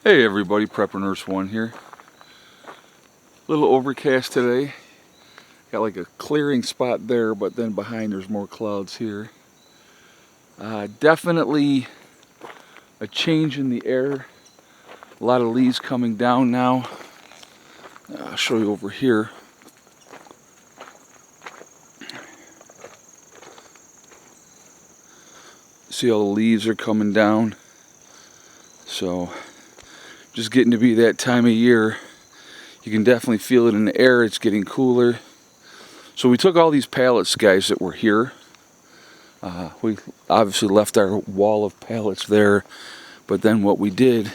Hey everybody, Prepper Nurse 1 here. A little overcast today. Got like a clearing spot there, but then behind there's more clouds here. Definitely a change in the air. A lot of leaves coming down now. I'll show you over here. See all the leaves are coming down. So just getting to be that time of year. You can definitely feel it in the air. It's getting cooler. So we took all these pallets, guys, that were here. We obviously left our wall of pallets there, but then what we did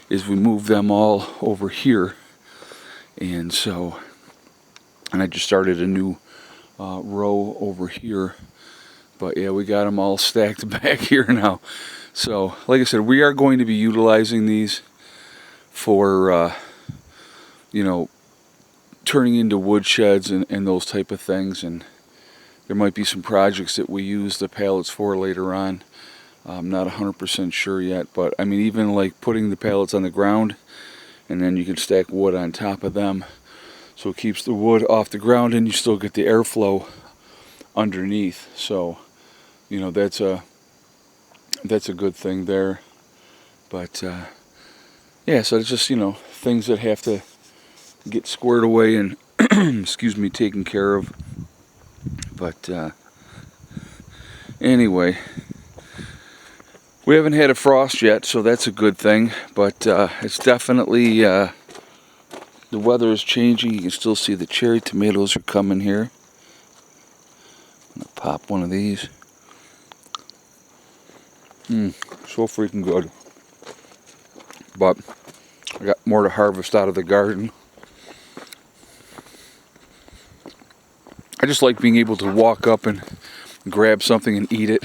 is we moved them all over here. And I just started a new row over here. But yeah, we got them all stacked back here now. So like I said, we are going to be utilizing these for turning into wood sheds and those type of things. And there might be some projects that we use the pallets for later on. I'm not 100% sure yet, but I mean, even like putting the pallets on the ground and then you can stack wood on top of them, so it keeps the wood off the ground and you still get the airflow underneath. So that's a good thing there. But yeah, so it's just things that have to get squared away and excuse me, taken care of. But anyway, we haven't had a frost yet, so that's a good thing. But it's definitely the weather is changing. You can still see the cherry tomatoes are coming here. I'm gonna pop one of these. So freaking good. But I got more to harvest out of the garden. I just like being able to walk up and grab something and eat it.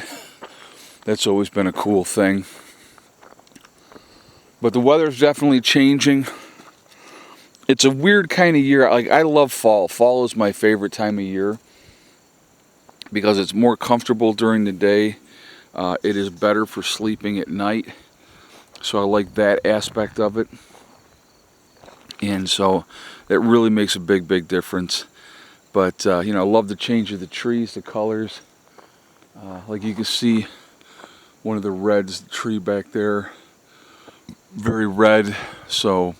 That's always been a cool thing. But the weather's definitely changing. It's a weird kind of year. Like, I love fall. Fall is my favorite time of year because it's more comfortable during the day. It is better for sleeping at night. So I like that aspect of it. And so it really makes a big difference. But I love the change of the trees, the colors. Like you can see one of the reds, the tree back there, very red. So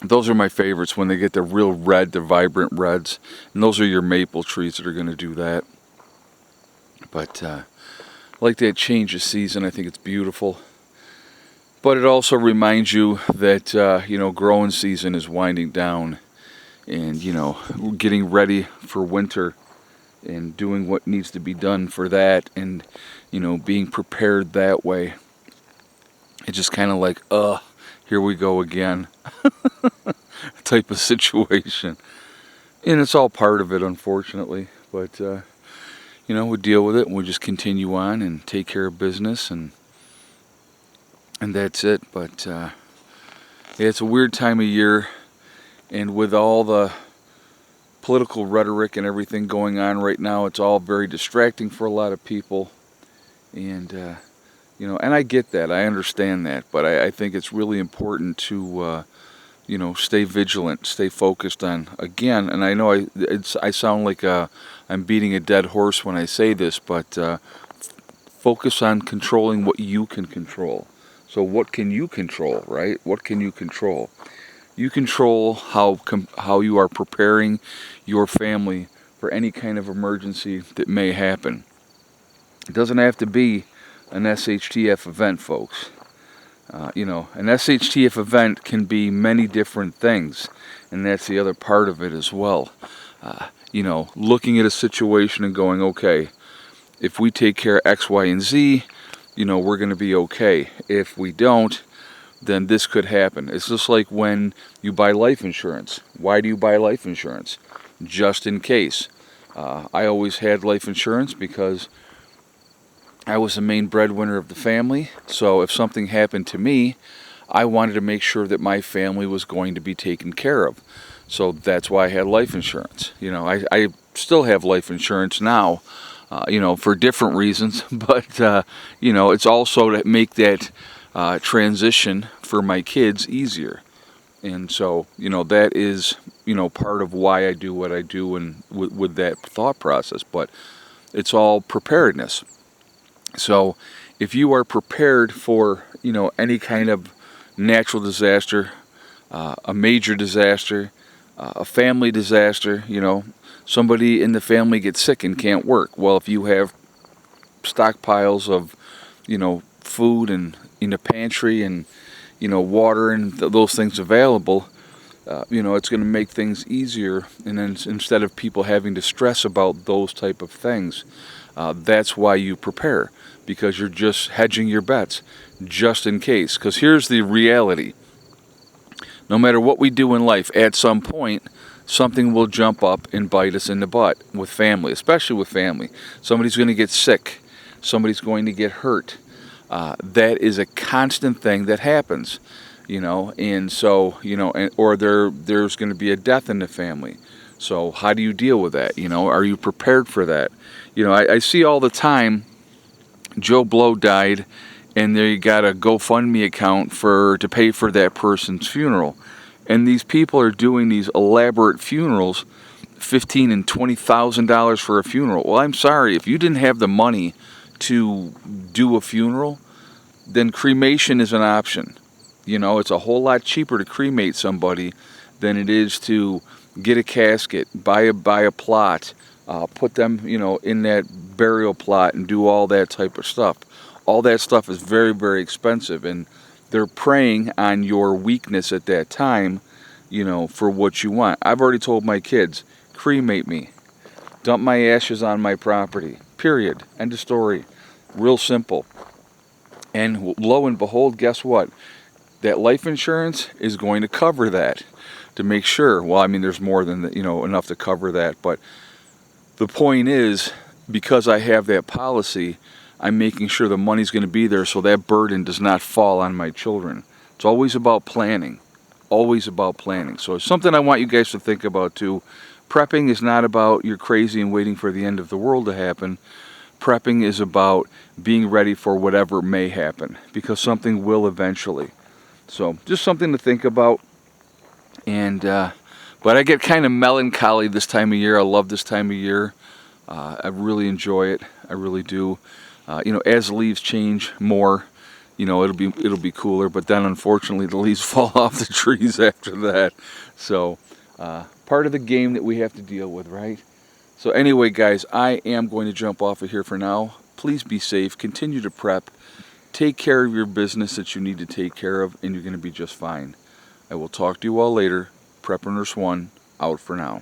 those are my favorites when they get the real red, the vibrant reds. And those are your maple trees that are going to do that. But I like that change of season. I think it's beautiful. But it also reminds you that growing season is winding down. And we're getting ready for winter and doing what needs to be done for that, and being prepared that way. It's just kind of like, here we go again type of situation. And it's all part of it, unfortunately. But we deal with it and we just continue on and take care of business, and that's it. But yeah, it's a weird time of year. And with all the political rhetoric and everything going on right now, it's all very distracting for a lot of people. And, and I get that. I understand that. But I think it's really important to, stay vigilant, stay focused on, again, and I know I sound like I'm beating a dead horse when I say this, but focus on controlling what you can control. So what can you control, right? What can you control? You control how you are preparing your family for any kind of emergency that may happen. It doesn't have to be an SHTF event, folks. An SHTF event can be many different things, and that's the other part of it as well. Looking at a situation and going, okay, if we take care of X, Y, and Z, we're going to be okay. If we don't, then this could happen. It's just like when you buy life insurance. Why do you buy life insurance? Just in case. I always had life insurance because I was the main breadwinner of the family. So if something happened to me, I wanted to make sure that my family was going to be taken care of. So that's why I had life insurance. I still have life insurance now, for different reasons. But, it's also to make that transition for my kids easier. And so, that is, part of why I do what I do, and with that thought process. But it's all preparedness. So if you are prepared for, any kind of natural disaster, a major disaster, a family disaster, somebody in the family gets sick and can't work. Well, if you have stockpiles of, food and in the pantry and, water and those things available, it's going to make things easier. And then instead of people having to stress about those type of things, that's why you prepare, because you're just hedging your bets just in case. Because here's the reality. No matter what we do in life, at some point, something will jump up and bite us in the butt with family, especially with family. Somebody's going to get sick. Somebody's going to get hurt. That is a constant thing that happens, and so, or there's going to be a death in the family. So how do you deal with that? Are you prepared for that? I see all the time, Joe Blow died, and they got a GoFundMe account to pay for that person's funeral. And these people are doing these elaborate funerals, $15,000 and $20,000 for a funeral. Well, I'm sorry, if you didn't have the money to do a funeral, then cremation is an option. It's a whole lot cheaper to cremate somebody than it is to get a casket, buy a plot, put them, in that burial plot and do all that type of stuff. All that stuff is very, very expensive, and they're preying on your weakness at that time, for what you want. I've already told my kids, cremate me. Dump my ashes on my property. Period. End of story. Real simple. And lo and behold, guess what? That life insurance is going to cover that, to make sure. Well, I mean, there's more than enough to cover that. But the point is, because I have that policy, I'm making sure the money's going to be there so that burden does not fall on my children. It's always about planning. Always about planning. So it's something I want you guys to think about too. Prepping is not about you're crazy and waiting for the end of the world to happen. Prepping is about being ready for whatever may happen, because something will eventually. So just something to think about. And but I get kind of melancholy this time of year. I love this time of year. I really enjoy it. I really do. As leaves change more, it'll be cooler. But then unfortunately the leaves fall off the trees after that. So part of the game that we have to deal with, right? So anyway, guys, I am going to jump off of here for now. Please be safe. Continue to prep. Take care of your business that you need to take care of, and you're going to be just fine. I will talk to you all later. Prepper Nurse 1, out for now.